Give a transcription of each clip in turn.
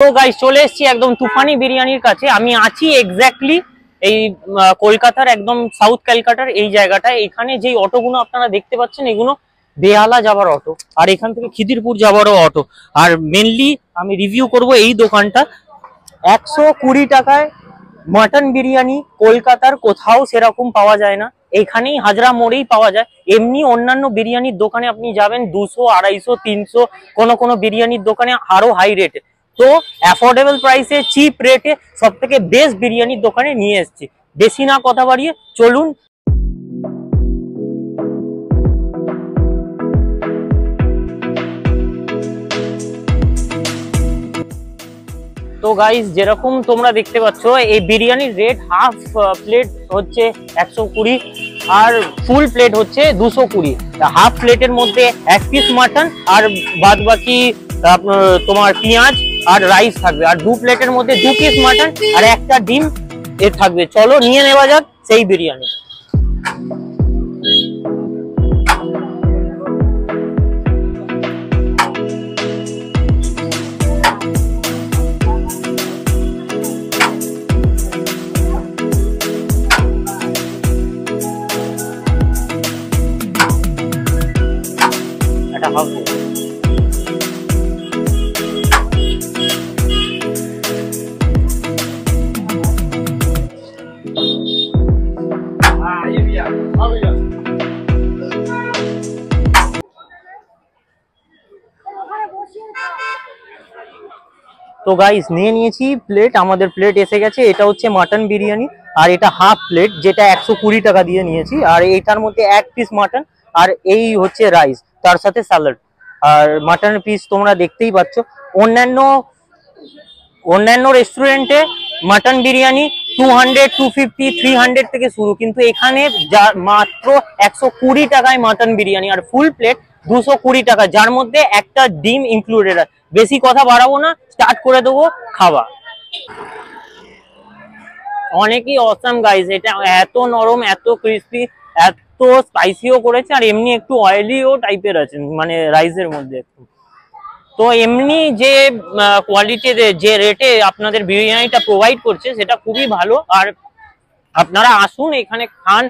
তো গাইস চলে এসেছি একদম তুফানি বিরিয়ানির কাছে। আমি আছি এক্স্যাক্টলি এই কলকাতার একদম সাউথ ক্যালকাটার এই জায়গাটা। এখানে যেই অটোগুলো আপনারা দেখতে পাচ্ছেন এগুলো বেহালা যাবার অটো, আর এখান থেকে খিদিরপুর যাবারও অটো। আর মেনলি আমি রিভিউ করব এই দোকানটা। 120 টাকায় মাটন বিরিয়ানি কলকাতার কোথাও সেরকম পাওয়া যায় না, এখানেই হাজরা মোড়েই পাওয়া যায়। এমনি অন্যান্য বিরিয়ানির দোকানে আপনি যাবেন 200, 250, 300, কোনো বিরিয়ানির দোকানে আরো হাই রেটে। তো অ্যাফোর্ডেবল প্রাইসে চিপ রেটে সব থেকে বেস্ট বিরিয়ানির দোকানে নিয়ে এসেছি। বেশি না কথা বাড়িয়ে চলুন। তো গাইস যেরকম তোমরা দেখতে পাচ্ছ এই বিরিয়ানির রেট হাফ প্লেট হচ্ছে 120 আর ফুল প্লেট হচ্ছে 220। হাফ প্লেটের মধ্যে 1 পিস মাটন আর বাদ বাকি তোমার পেঁয়াজ আর রাইস থাকবে, আর 2 প্লেটের মধ্যে 2 পিস মাটন আর একটা ডিম এর থাকবে। চলো নিয়ে নেওয়া যাক সেই বিরিয়ানি। এটা হবে তো গাইস নিয়ে নিয়েছি প্লেট, আমাদের প্লেট এসে গেছে। এটা হচ্ছে মাটন বিরিয়ানি আর এটা হাফ প্লেট যেটা 120 টাকা দিয়ে নিয়েছি। আর এইটার মধ্যে 1 পিস মাটন আর এই হচ্ছে রাইস, তার সাথে স্যালাড। আর মাটনের পিস তোমরা দেখতেই পাচ্ছ। অন্যান্য রেস্টুরেন্টে মাটন বিরিয়ানি 200, 250, 300 থেকে শুরু, কিন্তু এখানে মাত্র 120 টাকায় মাটন বিরিয়ানি আর ফুল প্লেট 220 টাকা, যার মধ্যে একটা ডিম ইনক্লুডেড। বেশি কথা বাড়াবো না, স্টার্ট করে দেবো খাওয়া। অনেকই অসাম গাইস, এটা এত নরম, এত ক্রিস্পি, এত স্পাইসিও করেছে আর এমনি একটু অয়েলিও টাইপের আছে, মানে রাইসের মধ্যে একটু। তো এমনি যে কোয়ালিটিতে যে রেটে আপনাদের বিরিয়ানিটা প্রোভাইড করছে সেটা খুবই ভালো। আর আপনারা আসুন এখানে খান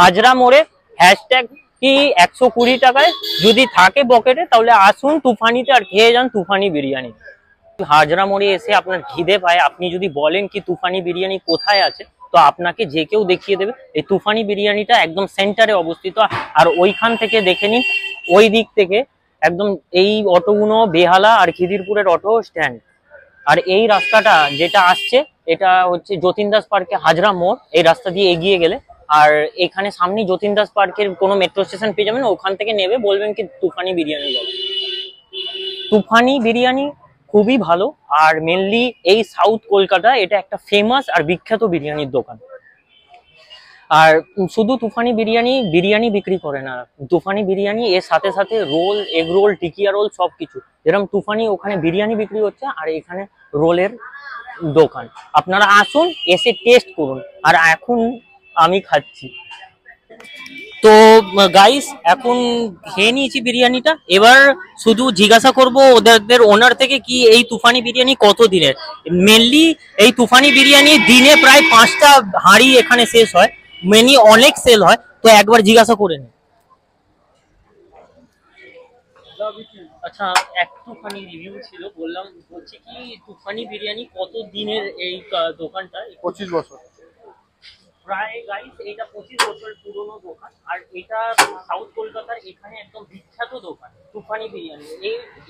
হাজরা মোড়ে। হ্যাশট্যাগ কি 120 টাকায় যদি থাকে পকেটে তাহলে আসুন তুফানিতে আর খেয়ে যান তুফানি বিরিয়ানি। হাজরা মোড়ে এসে আপনার খিদে পায়, আপনি যদি বলেন কি তুফানি বিরিয়ানি কোথায় আছে, তো আপনাকে যে কেউ দেখিয়ে দেবে। এই তুফানি বিরিয়ানিটা একদম সেন্টারে অবস্থিত। আর ওইখান থেকে দেখে নিন, ওই দিক থেকে একদম এই অটোগুলো বেহালা আর খিদিরপুরের অটো স্ট্যান্ড। আর এই রাস্তাটা যেটা আসছে এটা হচ্ছে যতীন দাস পার্কে হাজরা মোড়, এই রাস্তা দিয়ে এগিয়ে গেলে আর এখানে সামনে যতীন দাস পার্কের কোনো মেট্রো স্টেশন পেয়ে যাবেন, ওখান থেকে নেবে বলবেন কি তুফানি বিরিয়ানি যাবে। তুফানি বিরিয়ানি খুবই ভালো। আর মেনলি এই সাউথ কলকাতা এটা একটা ফেমাস আর বিখ্যাত বিরিয়ানির দোকান। আর শুধু তুফানি বিরিয়ানি বিক্রি করে না, তুফানি বিরিয়ানি এর সাথে সাথে রোল, এগ রোল, টিকিয়া রোল সবকিছু। যেরকম তুফানি ওখানে বিরিয়ানি বিক্রি হচ্ছে আর এখানে রোলের দোকান। আপনারা আসুন, এসে টেস্ট করুন। আর এখন আমি খাচ্ছি। তো গাইস এখন খেয়ে নিয়েছি বিরিয়ানিটা, এবার শুধু জিজ্ঞাসা করব ওদের ওনার থেকে কি এই তুফানি বিরিয়ানি কত দিনের। মেনলি এই তুফানি বিরিয়ানি দিনে প্রায় 5টা হাঁড়ি এখানে শেষ হয়, মেনি অনেক সেল হয়। তো একবার জিজ্ঞাসা করে নিন। আচ্ছা একটুখানি রিভিউ ছিল, বললাম বলছি কি তুফানি বিরিয়ানি কত দিনের এই দোকানটা? 25 বছর প্রায় গাইস এটা 25 বছর পুরনো দোকান। আর এটা সাউথ কলকাতার এখানে একদম বিখ্যাত দোকান তুফানি বিরিয়ানি।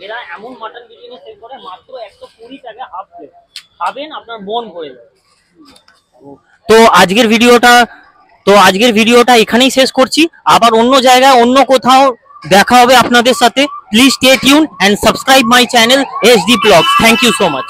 এরা এমন মাটন বিরিয়ানি সেল করে মাত্র 120 টাকা হাফ প্লেট, খাবেন আপনার মন ভরে যাবে। তো আজকের ভিডিওটা এখানেই শেষ করছি। আবার অন্য জায়গায় অন্য কোথাও দেখা হবে আপনাদের সাথে। Please stay tune and subscribe my channel HD Vlogs। Thank you so much.